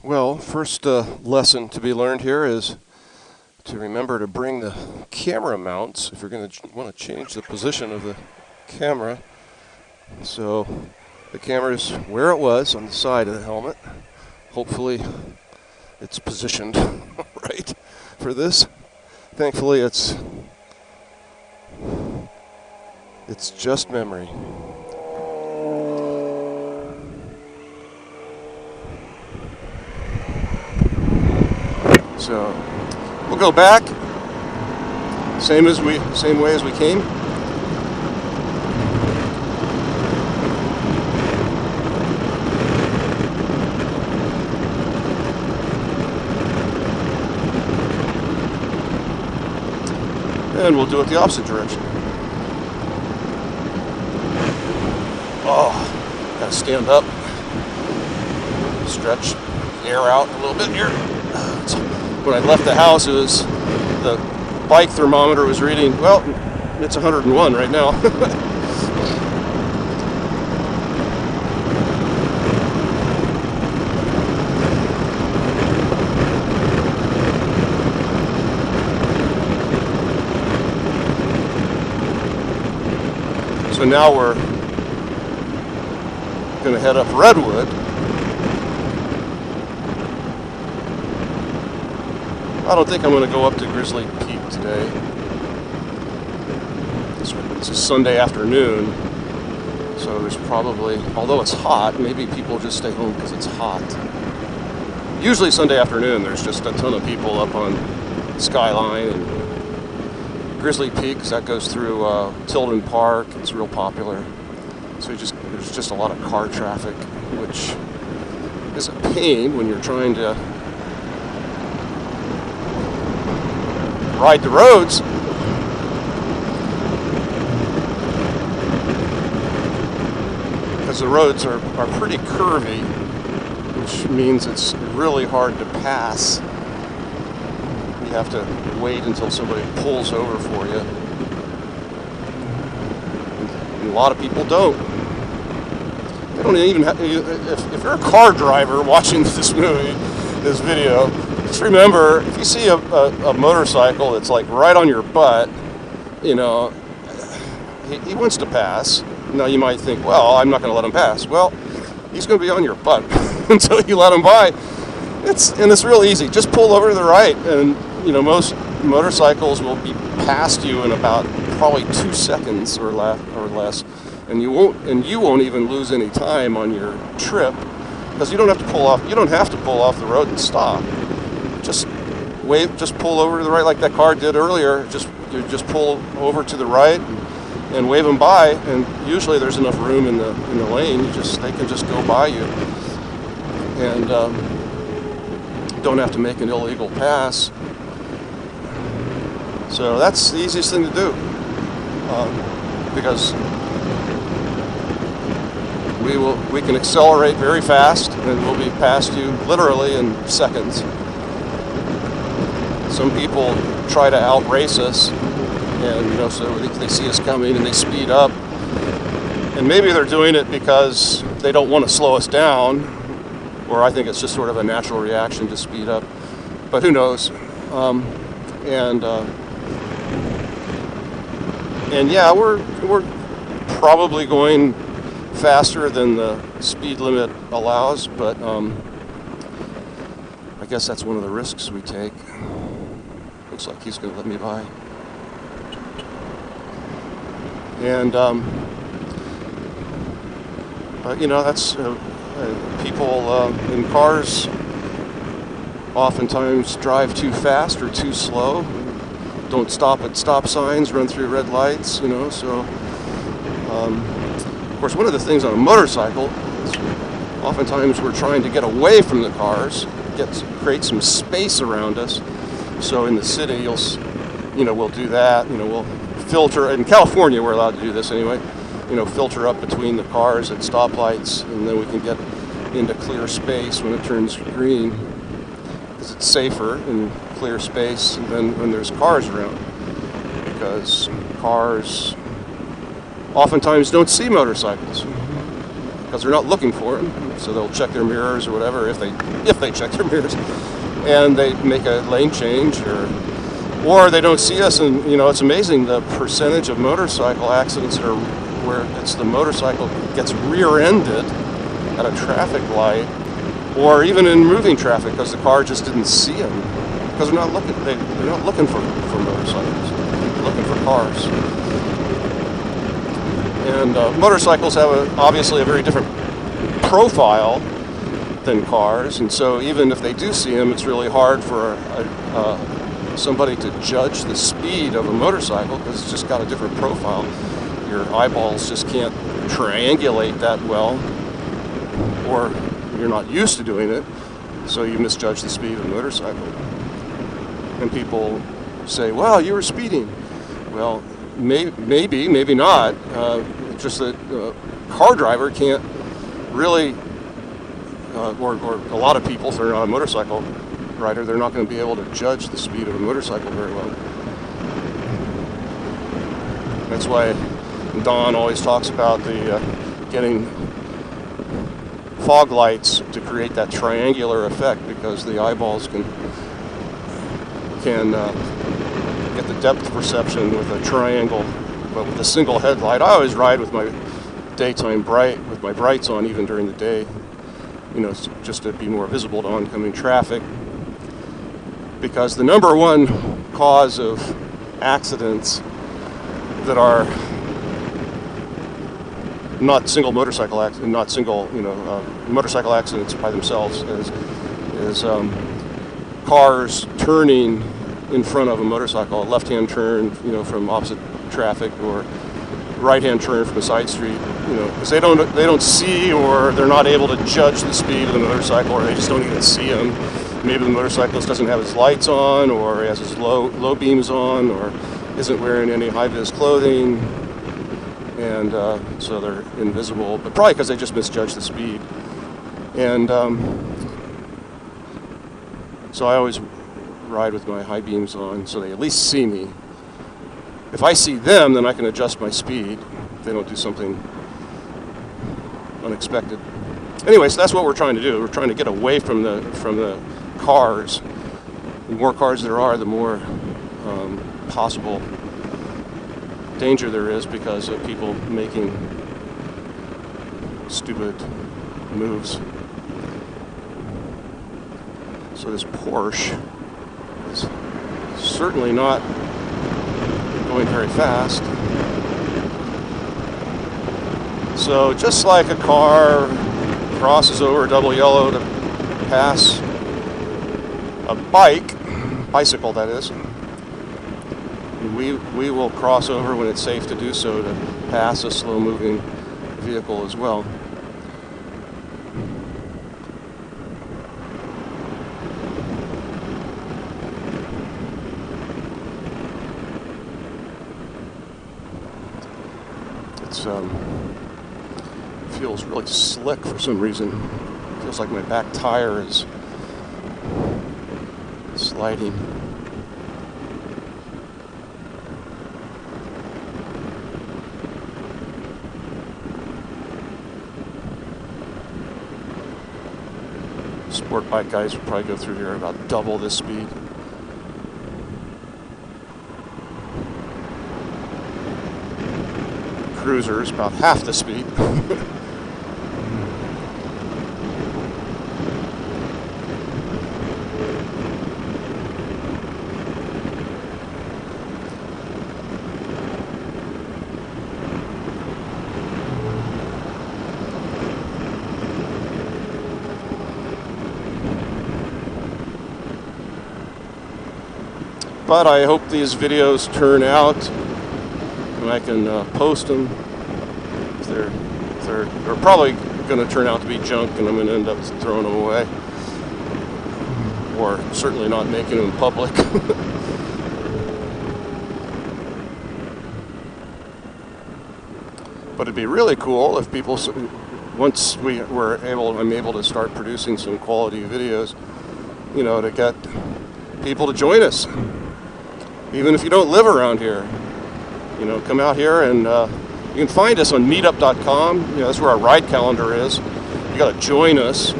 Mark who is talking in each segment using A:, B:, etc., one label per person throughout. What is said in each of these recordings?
A: Well, first lesson to be learned here is to remember to bring the camera mounts if you're going to want to change the position of the camera. So the camera is where it was on the side of the helmet. Hopefully it's positioned right for this. Thankfully it's just memory. So we'll go back, same way as we came. And we'll do it the opposite direction. Oh, gotta stand up, stretch the air out a little bit here. When I left the house, the bike thermometer was reading, well, it's 101 right now. So now we're going to head up Redwood. I don't think I'm going to go up to Grizzly Peak today. It's a Sunday afternoon, so there's probably, although it's hot, maybe people just stay home because it's hot. Usually Sunday afternoon, there's just a ton of people up on Skyline and Grizzly Peak, because that goes through Tilden Park. It's real popular. So there's just a lot of car traffic, which is a pain when you're trying to ride the roads. Because the roads are pretty curvy, which means it's really hard to pass. You have to wait until somebody pulls over for you. And a lot of people don't. They don't even have, if you're a car driver watching this video, just remember, if you see a motorcycle that's like right on your butt, you know, he wants to pass. Now you might think, well, I'm not going to let him pass. Well, he's going to be on your butt until you let him by. It's real easy. Just pull over to the right, and you know most motorcycles will be past you in about probably 2 seconds or less, and you won't even lose any time on your trip because you don't have to pull off. You don't have to pull off the road and stop. Just pull over to the right like that car did earlier. You just pull over to the right and wave them by, and usually there's enough room in the lane. They can just go by you, and don't have to make an illegal pass. So that's the easiest thing to do, because we can accelerate very fast, and we'll be past you literally in seconds. Some people try to outrace us, and so they see us coming and they speed up, and maybe they're doing it because they don't want to slow us down, or I think it's just sort of a natural reaction to speed up, but who knows. And yeah, we're probably going faster than the speed limit allows, but I guess that's one of the risks we take. Looks like he's going to let me by. And that's people in cars oftentimes drive too fast or too slow. Don't stop at stop signs, run through red lights, so of course one of the things on a motorcycle is oftentimes we're trying to get away from the cars, create some space around us. So in the city we'll do that, we'll filter. In California we're allowed to do this anyway, filter up between the cars at stoplights, and then we can get into clear space when it turns green, because it's safer in clear space than when there's cars around, because cars oftentimes don't see motorcycles because they're not looking for them. So they'll check their mirrors or whatever, if they check their mirrors, and they make a lane change, or they don't see us. And it's amazing the percentage of motorcycle accidents that are where it's the motorcycle gets rear-ended at a traffic light, or even in moving traffic, because the car just didn't see them, because they're not looking for motorcycles, they're looking for cars. And motorcycles have obviously a very different profile than cars, and so even if they do see them, it's really hard for somebody to judge the speed of a motorcycle, because it's just got a different profile. Your eyeballs just can't triangulate that well, or you're not used to doing it, so you misjudge the speed of a motorcycle. And people say, well, you were speeding. Well, maybe not. Just that a car driver can't really, or a lot of people, if they're not a motorcycle rider, they're not going to be able to judge the speed of a motorcycle very well. That's why Don always talks about the getting fog lights to create that triangular effect, because the eyeballs can get the depth perception with a triangle, but with a single headlight. I always ride with my daytime with my brights on, even during the day, just to be more visible to oncoming traffic, because the number one cause of accidents that are not single motorcycle accidents, not single motorcycle accidents by themselves, is cars turning in front of a motorcycle, a left-hand turn, from opposite traffic, or right-hand turn from a side street, because they don't see, or they're not able to judge the speed of the motorcycle, or they just don't even see them. Maybe the motorcyclist doesn't have his lights on, or he has his low beams on, or isn't wearing any high-vis clothing, and so they're invisible, but probably because they just misjudged the speed. And so I always ride with my high beams on, so they at least see me. If I see them, then I can adjust my speed if they don't do something unexpected. Anyway, so that's what we're trying to do. We're trying to get away from the cars. The more cars there are, the more possible danger there is, because of people making stupid moves. So this Porsche is certainly not going very fast. So just like a car crosses over a double yellow to pass a bicycle that is, we will cross over when it's safe to do so, to pass a slow-moving vehicle as well. It's feels really slick for some reason. It feels like my back tire is sliding. Sport bike guys would probably go through here at about double this speed. Cruisers about half the speed. But I hope these videos turn out and I can post them. They're probably going to turn out to be junk, and I'm going to end up throwing them away, or certainly not making them public. But it'd be really cool if people, once I'm able to start producing some quality videos, to get people to join us. Even if you don't live around here, come out here, and you can find us on meetup.com. That's where our ride calendar is. you got to join us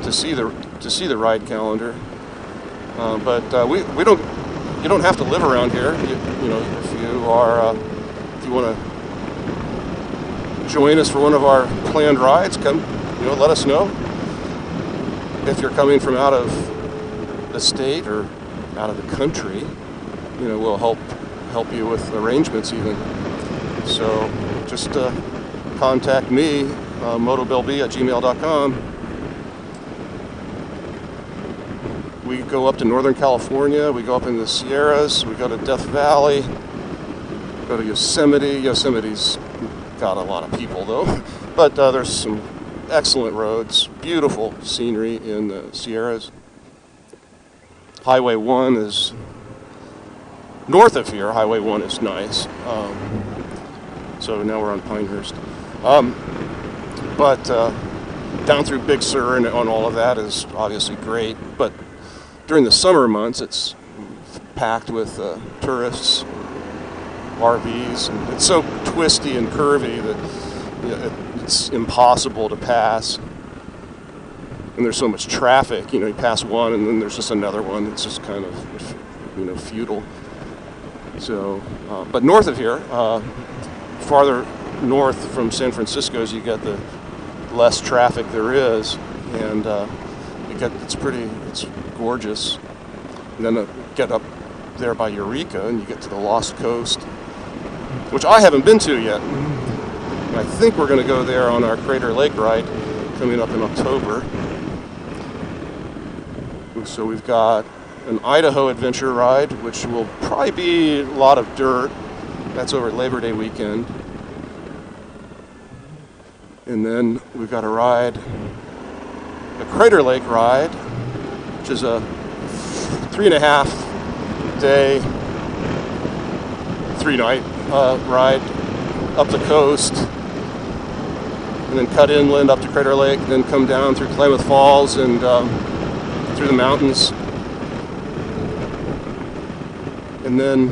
A: to see the ride calendar. But we don't. You don't have to live around here. You know, if you want to join us for one of our planned rides, come. You know, let us know. If you're coming from out of the state or out of the country, you know, we'll help you with arrangements even. So just contact me, motobillb@gmail.com. We go up to Northern California, we go up in the Sierras, we go to Death Valley, go to Yosemite. Yosemite's got a lot of people though, but there's some excellent roads, beautiful scenery in the Sierras. Highway 1 is north of here. Highway 1 is nice. So now we're on Pinehurst. But down through Big Sur and on all of that is obviously great. But during the summer months, it's packed with tourists, RVs, and it's so twisty and curvy that it's impossible to pass. And there's so much traffic. You know, you pass one, and then there's just another one. It's just kind of, you know, futile. So, but north of here, farther north from San Francisco, as you get the less traffic there is, and it's gorgeous. And then get up there by Eureka, and you get to the Lost Coast, which I haven't been to yet. And I think we're going to go there on our Crater Lake ride coming up in October. So we've got an Idaho adventure ride, which will probably be a lot of dirt. That's over Labor Day weekend. And then we've got a ride, a Crater Lake ride, which is a 3.5 day, 3-night ride up the coast, and then cut inland up to Crater Lake, and then come down through Klamath Falls and through the mountains. And then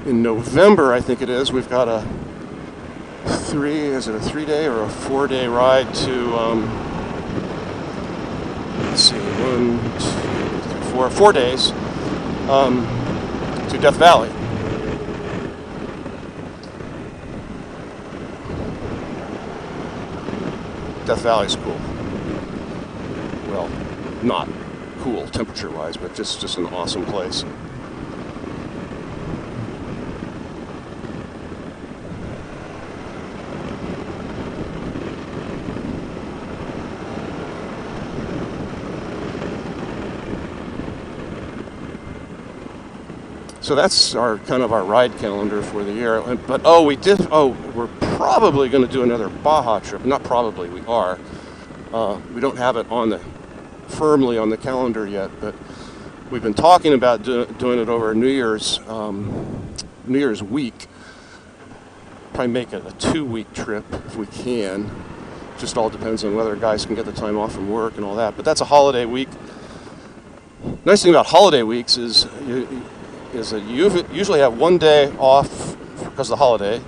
A: in November, I think it is, we've got a 3-day or a 4-day ride to, let's see, 1, 2, 3, 4 days to Death Valley. Death Valley's cool. Well, not cool temperature-wise, but just an awesome place. So that's our kind of our ride calendar for the year. But we're probably going to do another Baja trip. Not probably, we are. We don't have it firmly on the calendar yet, but we've been talking about doing it over New Year's week. Probably make it a 2-week trip if we can. Just all depends on whether guys can get the time off from work and all that. But that's a holiday week. Nice thing about holiday weeks is that you usually have one day off because of the holiday.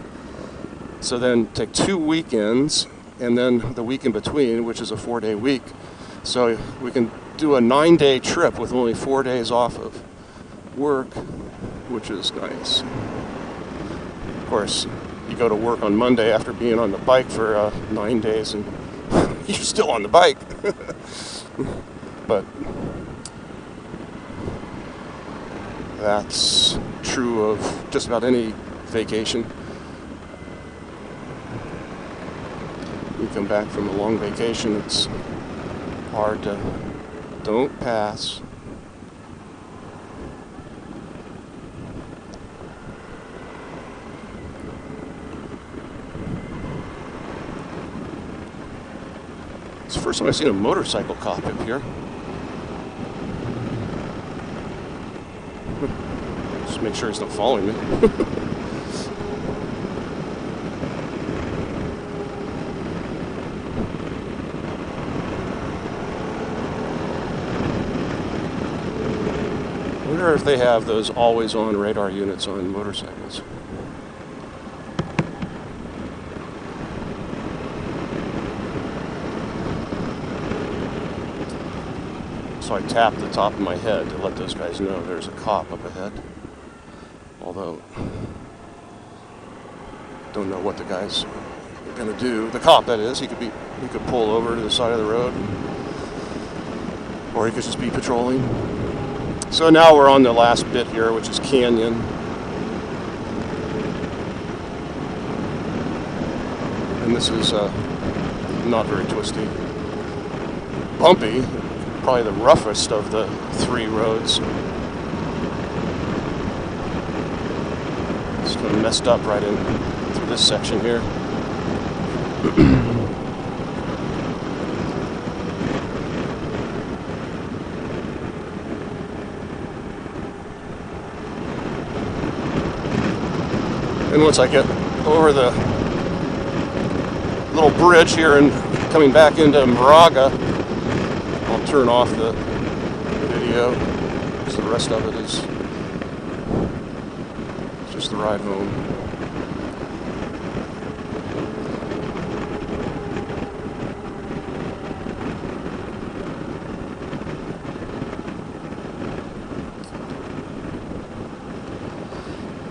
A: So then take 2 weekends, and then the week in between, which is a 4-day week. So we can do a 9-day trip with only 4 days off of work, which is nice. Of course, you go to work on Monday after being on the bike for 9 days, and you're still on the bike. But that's true of just about any vacation. You come back from a long vacation, it's hard to don't pass. It's the first time I've seen a motorcycle cop up here. Just make sure he's not following me. I wonder if they have those always-on radar units on motorcycles. So I tapped the top of my head to let those guys know there's a cop up ahead. Although, don't know what the guy's going to do. The cop, that is. He could pull over to the side of the road, or he could just be patrolling. So now we're on the last bit here, which is Canyon. And this is not very twisty. Bumpy, probably the roughest of the three roads. It's kind of messed up right in through this section here. And once I get over the little bridge here and coming back into Moraga, I'll turn off the video because the rest of it is just the ride home.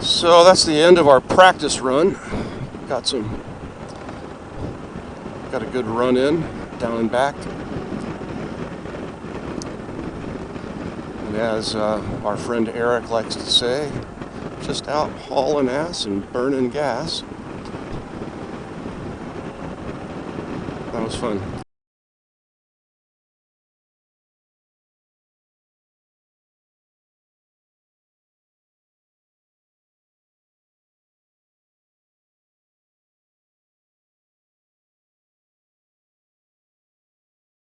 A: So that's the end of our practice run. Got a good run in, down and back. And as our friend Eric likes to say, just out hauling ass and burning gas. That was fun.